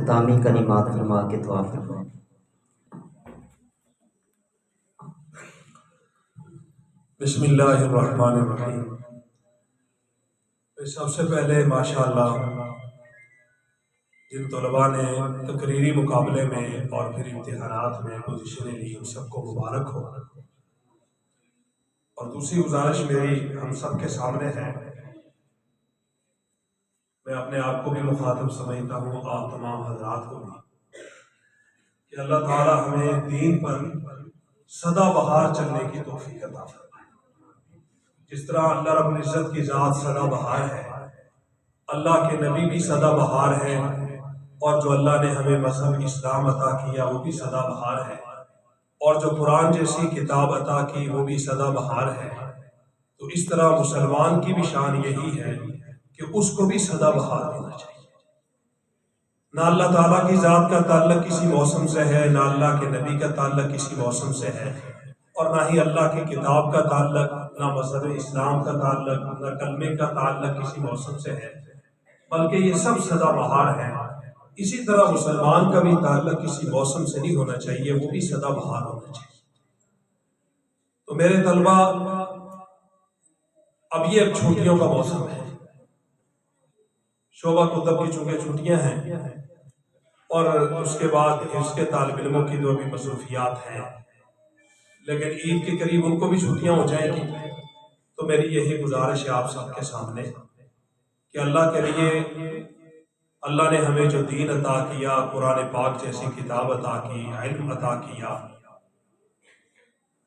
اختتامی کلمات فرما کے دعا فرمائیں۔ بسم اللہ الرحمن الرحیم۔ سب سے پہلے ماشاءاللہ جن طلباء نے تقریری مقابلے میں اور پھر امتحانات میں پوزیشنیں لی ان سب کو مبارک ہو، اور دوسری گزارش میری ہم سب کے سامنے ہے، میں اپنے آپ کو بھی مخاطب سمجھتا ہوں، آپ تمام حضرات کو بھی، کہ اللہ تعالی ہمیں دین پر سدا بہار چلنے کی توفیق عطا فرمائے۔ جس طرح اللہ رب العزت کی ذات سدا بہار ہے، اللہ کے نبی بھی سدا بہار ہے، اور جو اللہ نے ہمیں مذہب اسلام عطا کیا وہ بھی سدا بہار ہے، اور جو قرآن جیسی کتاب عطا کی وہ بھی سدا بہار ہے۔ تو اس طرح مسلمان کی بھی شان یہی ہے کہ اس کو بھی سدا بہار ہونا چاہیے۔ نہ اللہ تعالیٰ کی ذات کا تعلق کسی موسم سے ہے، نہ اللہ کے نبی کا تعلق کسی موسم سے ہے، اور نہ ہی اللہ کی کتاب کا تعلق، نہ مذہب اسلام کا تعلق، نہ کلمے کا تعلق کسی موسم سے ہے، بلکہ یہ سب سدا بہار ہے۔ اسی طرح مسلمان کا بھی تعلق کسی موسم سے نہیں ہونا چاہیے، وہ بھی سدا بہار ہونا چاہیے۔ تو میرے طلباء، اب یہ چھٹیوں کا موسم ہے، شعبہ کتب کی چونکہ چھٹیاں ہیں، اور اس کے بعد حفظ کے طالب علموں کی جو بھی مصروفیات ہیں، لیکن عید کے قریب ان کو بھی چھٹیاں ہو جائیں گی۔ تو میری یہی گزارش ہے آپ سب کے سامنے کہ اللہ کے لیے اللہ نے ہمیں جو دین عطا کیا، قرآن پاک جیسی کتاب عطا کی، علم عطا کیا،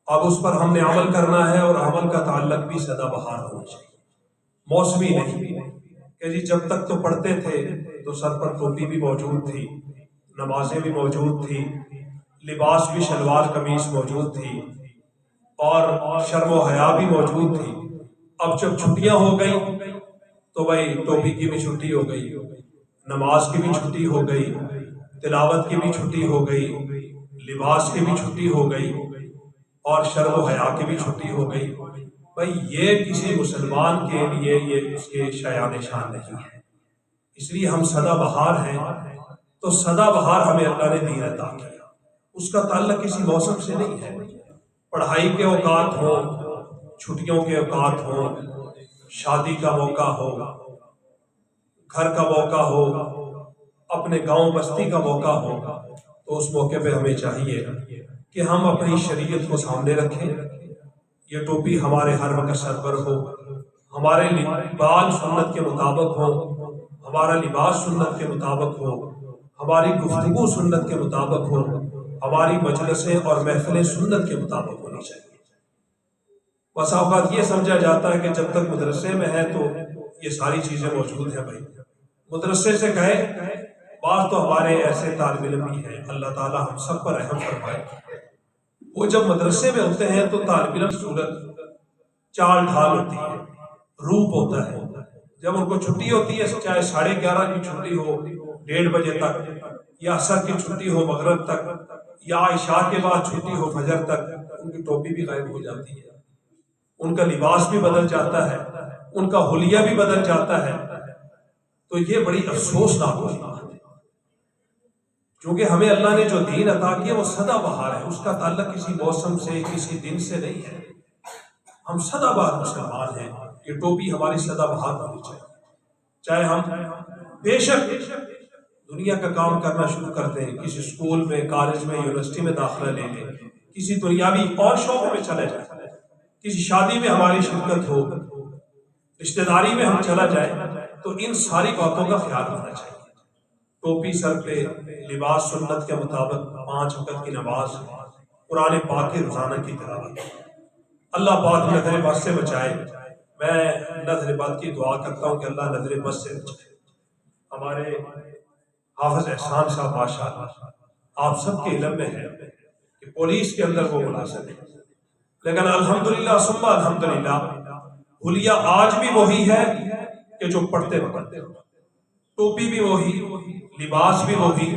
اب اس پر ہم نے عمل کرنا ہے، اور عمل کا تعلق بھی سدا بہار ہونا چاہیے، موسمی نہیں کہ جی جب تک تو پڑھتے تھے تو سر پر ٹوپی بھی موجود تھی، نمازیں بھی موجود تھی، لباس بھی شلوار قمیص موجود تھی، اور شرم و حیا بھی موجود تھی۔ اب جب چھٹیاں ہو گئی تو بھائی ٹوپی کی بھی چھٹی ہو گئی، نماز کی بھی چھٹی ہو گئی، تلاوت کی بھی چھٹی ہو گئی، لباس کی بھی چھٹی ہو گئی، اور شرم و حیا کی بھی چھٹی ہو گئی۔ بھائی یہ کسی مسلمان کے لیے یہ اس کے شایان شان نہیں ہے، اس لیے ہم سدا بہار ہیں۔ تو سدا بہار ہمیں اللہ نے دین عطا کیا، اس کا تعلق کسی موسم سے نہیں ہے۔ پڑھائی کے اوقات ہوں، چھٹیوں کے اوقات ہوں، شادی کا موقع ہو، گھر کا موقع ہو، اپنے گاؤں بستی کا موقع ہو، تو اس موقع پہ ہمیں چاہیے کہ ہم اپنی شریعت کو سامنے رکھیں۔ یہ ٹوپی ہمارے ہر وقت سر پر ہو، ہمارے بال سنت کے مطابق ہو، ہمارا لباس سنت کے مطابق ہو، ہماری گفتگو سنت کے مطابق ہو، ہماری مجلسیں اور محفلیں سنت کے مطابق ہونی چاہیے۔ بس اوقات یہ سمجھا جاتا ہے کہ جب تک مدرسے میں ہے تو یہ ساری چیزیں موجود ہیں۔ بھائی مدرسے سے گئے، بعض تو ہمارے ایسے طالب علم بھی ہیں، اللہ تعالی ہم سب پر رحم فرمائے، وہ جب مدرسے میں ہوتے ہیں تو طالب علم صورت چال ڈھال ہوتی ہے، روپ ہوتا ہے۔ جب ان کو چھٹی ہوتی ہے، چاہے 11:30 کی چھٹی ہو 1:30 بجے تک، یا عصر کی چھٹی ہو مغرب تک، یا عشاء کے بعد چھٹی ہو فجر تک، ان کی ٹوپی بھی غائب ہو جاتی ہے، ان کا لباس بھی بدل جاتا ہے، ان کا حلیہ بھی بدل جاتا ہے۔ تو یہ بڑی افسوسناک بات ہے، کیونکہ ہمیں اللہ نے جو دین عطا کیا وہ سدا بہار ہے، اس کا تعلق کسی موسم سے، کسی دن سے نہیں ہے۔ ہم سدا بہار مسلمان ہیں، یہ ٹوپی ہماری سدا بہار ہونی چاہیے۔ چاہے ہم بے شک دنیا کا کام کرنا شروع کر دیں، کسی اسکول میں، کالج میں، یونیورسٹی میں داخلہ لے لیں، کسی دنیاوی اور شعبے میں چلے جائیں، کسی شادی میں ہماری شرکت ہو، رشتہ داری میں ہم چلا جائیں، تو ان ساری باتوں کا خیال ہونا چاہیے۔ ٹوپی سر پہ، لباس سنت کے مطابق، 5 وقت کی نماز، قرآن پاک کی روزانہ کی تلاوت۔ اللہ پاک نظر بد سے بچائے۔ میں نظر بد کی دعا کرتا ہوں کہ اللہ نظر بد سے بچائے۔ ہمارے حافظ احسان صاحب ماشاءاللہ آپ سب کے علم میں ہے کہ پولیس کے اندر وہ ملازم ہے، لیکن الحمدللہ ثم الحمدللہ حلیہ آج بھی وہی ہے کہ جو پڑھتے وقت، ٹوپی بھی وہی، لباس بھی وہی،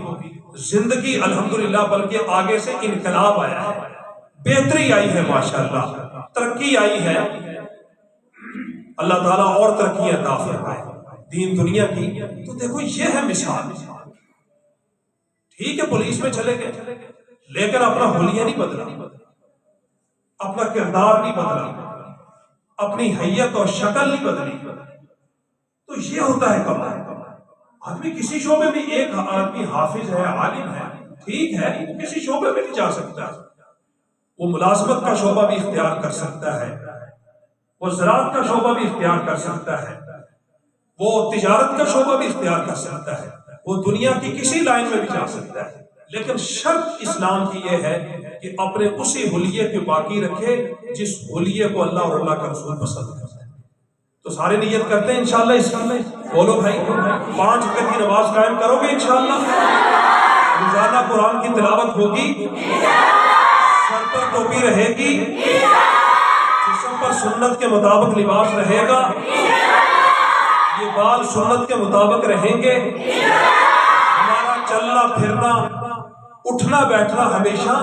زندگی الحمدللہ بلکہ آگے سے انقلاب آیا ہے، بہتری آئی ہے، ماشاءاللہ ترقی آئی ہے۔ اللہ تعالیٰ اور ترقی عطا فرمائے دین دنیا کی۔ تو دیکھو یہ ہے مثال، ٹھیک ہے پولیس میں چلے گئے لیکن اپنا حلیہ نہیں بدلا، اپنا کردار نہیں بدلا، اپنی حیت اور شکل نہیں بدلی. تو یہ ہوتا ہے کمال. آدمی کسی شعبے میں، ایک آدمی حافظ ہے، عالم ہے، ٹھیک ہے، وہ کسی شعبے میں نہیں جا سکتا. وہ ملازمت کا شعبہ بھی اختیار کر سکتا ہے، وہ زراعت کا شعبہ بھی اختیار کر سکتا ہے، وہ تجارت کا شعبہ بھی اختیار کر سکتا ہے، وہ دنیا کی کسی لائن میں بھی جا سکتا ہے. لیکن شرط اسلام کی یہ ہے کہ اپنے اسی حلیے کو باقی رکھے جس حلیے کو اللہ اور اللہ کا رسول پسند کرتے ہیں. تو سارے نیت کرتے ہیں انشاءاللہ اس کی. بولو بھائی 5 وقت کی نماز قائم کرو گے انشاءاللہ؟ روزانہ قرآن کی تلاوت ہوگی؟ سر پر ٹوپی رہے گی؟ جسم پر سنت کے مطابق لباس رہے گا؟ یہ بال سنت کے مطابق رہیں گے؟ ہمارا چلنا پھرنا اٹھنا بیٹھنا ہمیشہ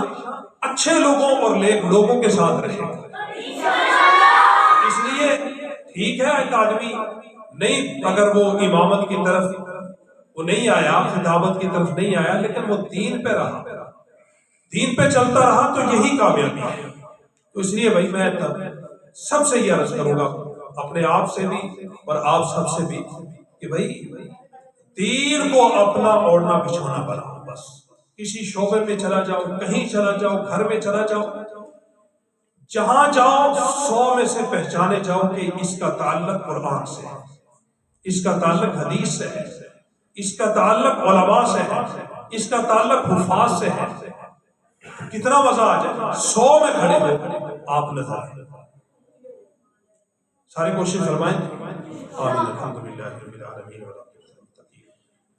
اچھے لوگوں اور نیک لوگوں کے ساتھ رہے گا. اس لیے ٹھیک ہے ایک آدمی نہیں، اگر وہ امامت کی طرف وہ نہیں آیا، خطابت کی طرف نہیں آیا، لیکن وہ دین پہ رہا، دین پہ چلتا رہا، تو یہی کامیابی ہے. تو اس لیے بھائی میں سب سے یہ عرض کروں گا، اپنے آپ سے بھی اور آپ سب سے بھی، کہ بھائی دین کو اپنا اوڑھنا بچھونا بناؤ. بس کسی شعبے میں چلا جاؤ، کہیں چلا جاؤ، گھر میں چلا جاؤ، جہاں جاؤ 100 میں سے پہچانے جاؤ کہ اس کا تعلق قرآن سے ہے، اس کا تعلق حدیث سے ہے، اس کا تعلق علماء سے ہے، اس کا تعلق حفاظ سے ہے. کتنا مزہ آ جائے 100 میں کھڑے ہو آپ نظر آئے. ساری کوشش فرمائیں. آمین. الحمدللہ رب العالمین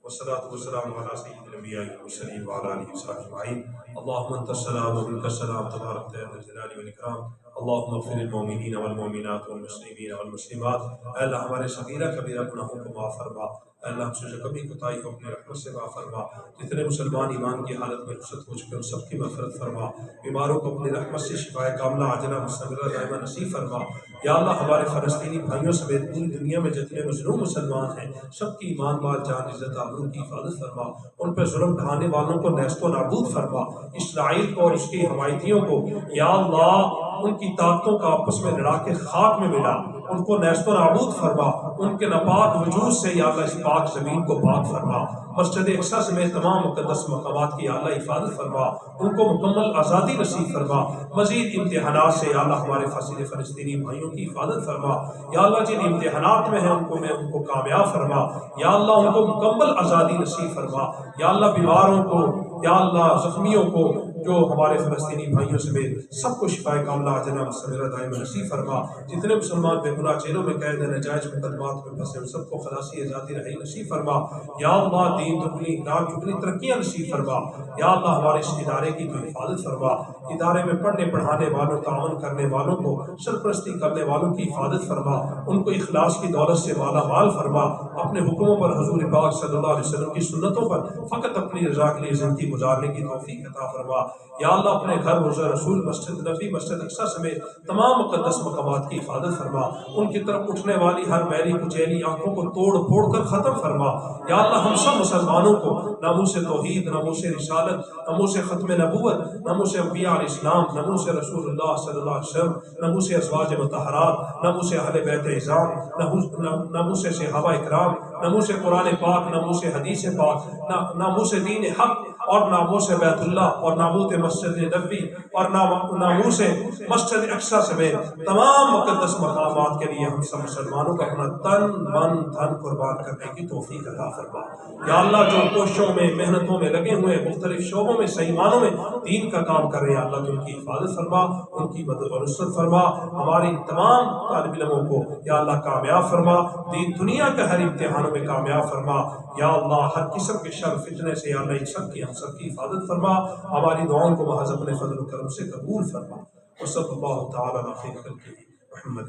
والصلاة والسلام علی سید الانبیاء والمرسلین وعلی آلہ وصحبہ اجمعین. اللہم انت السلام و منک السلام تبارک یا ذا الجلال والاکرام. اللہم اغفر للمؤمنین والمؤمنات والمسلمین والمسلمات. اے اللہ ہمارے صغیرہ کبیرہ گناہوں کو معاف فرما. اے اللہ ہم سے جو کمی کوتاہی کو اپنے رحمت سے معاف فرما. جتنے مسلمان ایمان کی حالت میں رخصت ہو چکے ان سب کی مغفرت فرما. بیماروں کو اپنی رحمت سے شفائے کاملہ عاجلہ مستمرہ دائمہ نصیب فرما. یا اللہ ہمارے فلسطینی بھائیوں سمیت پوری دنیا میں جتنے مظلوم مسلمان ہیں سب کی ایمان مال جان عزت آبرو کی حفاظت فرما. ان پہ ظلم ڈھانے والوں کو نیست و نابود فرما. اسرائیل کو اور اس کی حمایتیوں کو یا اللہ ان کی طاقتوں کا آپس میں لڑا کے خاک میں ملا، ان کو نیست و نابود فرما. ان کے ناپاک وجود سے یا اللہ اس پاک زمین کو پاک فرما. مسجد اقصی سمیت تمام مقدس مقامات کی یا اللہ حفاظت فرما. ان کو مکمل آزادی نصیب فرما. مزید امتحانات سے یا اللہ ہمارے فصیل فلسطینی بھائیوں کی حفاظت فرما. یا اللہ جن امتحانات میں ہیں ان کو کامیاب فرما. یا اللہ ان کو مکمل آزادی نصیب فرما. یا اللہ بیماروں کو، یا اللہ زخمیوں کو، جو ہمارے فلسطینی بھائیوں سمیت سب کو شفائے کاملہ عاجلہ مستمرہ دائمہ نصیب فرما. جتنے مسلمان بے گناہ جیلوں میں قید ہیں، نجائز مقدمات میں پھنسے، ان سب کو خلاصی آزادی رہائی نصیب فرما. یا اللہ دین دگنی نام چگنی ترقیاں نصیب فرما. یا اللہ ہمارے اس ادارے کی تو حفاظت فرما. ادارے میں پڑھنے پڑھانے والوں، تعاون کرنے والوں کو، سرپرستی کرنے والوں کی حفاظت فرما. ان کو اخلاص کی دولت سے مالا مال فرما. اپنے حکموں پر، حضور پاک صلی اللہ علیہ وسلم کی سنتوں پر فقط اپنی رضا کے لیے زندگی گزارنے کی توفیق عطا فرما. یا اللہ اپنے گھر، روضہ رسول، مسجد نبی، مسجد اقصی سمیت تمام مقدس مقامات کی حفاظت فرما. ان کی طرف اٹھنے والی ہر میلی کچیلی آنکھوں کو توڑ پھوڑ کر ختم فرما. یا اللہ ہم سب مسلمانوں کو ناموس توحید، ناموس رسالت، ناموس ختم نبوت، ناموس انبیاء علیہ السلام، ناموس رسول اللہ صلی اللہ علیہ وسلم، ناموس ازواج مطہرات، ناموس اہل بیت اعظام، ناموس صحابہ اکرام، ناموس قرآن پاک، ناموس حدیث پاک، ناموس دین حق، اور ناموس بیت اللہ، اور ناموس مسجد نبی، اور ناموس مسجد اقصی سمیت تمام مقدس مقامات کے لیے ہم سب مسلمانوں کو اپنا تن من دھن قربان کرنے کی توفیق عطا فرما. یا اللہ جو کوششوں میں، محنتوں میں لگے ہوئے، مختلف شعبوں میں، صحیحانوں میں دین کا کام کر رہے ہیں، اللہ تو ان کی حفاظت فرما، ان کی مدد و نصرت فرما. ہماری تمام طالب علموں کو یا اللہ کامیاب فرما، دین دنیا کے ہر امتحانوں میں کامیاب فرما. یا اللہ ہر قسم کے شر فتنے سے یا اللہ ان سب کی ہم سب کی حفاظت فرما. ہماری دعاؤں کو محض اپنے فضل و کرم سے قبول فرما. وصلی اللہ تعالی علی خیر خلقہ محمد.